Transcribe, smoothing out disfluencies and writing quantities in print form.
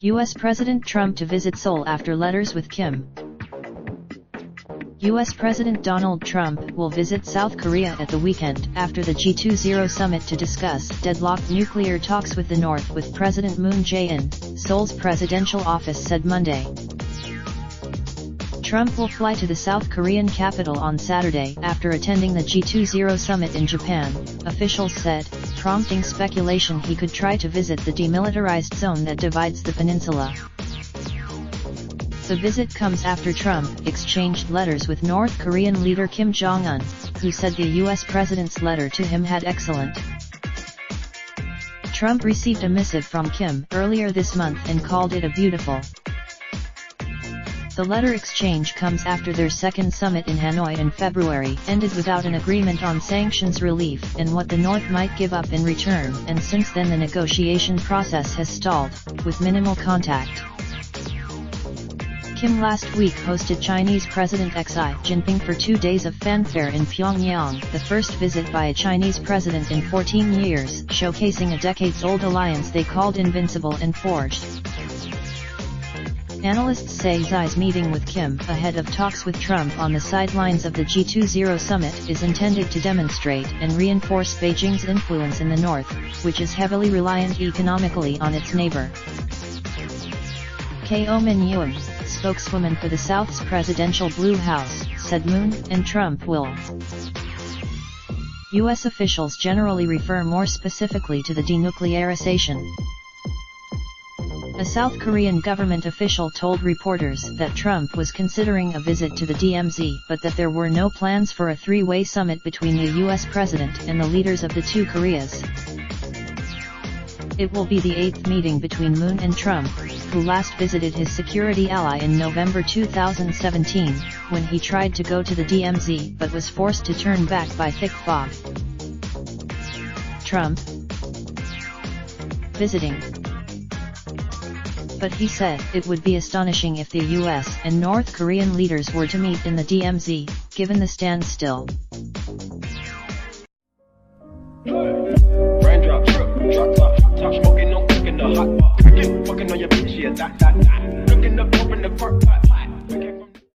U.S. President Trump to visit Seoul after letters with Kim. U.S. President Donald Trump will visit South Korea at the weekend after the G20 summit to discuss deadlocked nuclear talks with the North with President Moon Jae-in, Seoul's presidential office said Monday. Trump will fly to the South Korean capital on Saturday after attending the G20 summit in Japan, officials said, prompting speculation he could try to visit the demilitarized zone that divides the peninsula. The visit comes after Trump exchanged letters with North Korean leader Kim Jong-un, who said the U.S. president's letter to him had excellent. Trump received a missive from Kim earlier this month and called it a beautiful. The letter exchange comes after their second summit in Hanoi in February ended without an agreement on sanctions relief and what the North might give up in return, and since then the negotiation process has stalled, with minimal contact. Kim last week hosted Chinese President Xi Jinping for 2 days of fanfare in Pyongyang, the first visit by a Chinese president in 14 years, showcasing a decades-old alliance they called invincible and forged. Analysts say Xi's meeting with Kim ahead of talks with Trump on the sidelines of the G20 summit is intended to demonstrate and reinforce Beijing's influence in the North, which is heavily reliant economically on its neighbor. Ko Min-young, spokeswoman for the South's presidential Blue House, said Moon and Trump will. U.S. officials generally refer more specifically to the denuclearization. A South Korean government official told reporters that Trump was considering a visit to the DMZ but that there were no plans for a three-way summit between the U.S. president and the leaders of the two Koreas. It will be the 8th meeting between Moon and Trump, who last visited his security ally in November 2017, when he tried to go to the DMZ but was forced to turn back by thick fog. Trump visiting. But he said it would be astonishing if the US and North Korean leaders were to meet in the DMZ, given the standstill. Raindrop, drop top smoking, no cooking the hot pot. Fucking on your bitch, yeah, that. Looking up, open the park pot.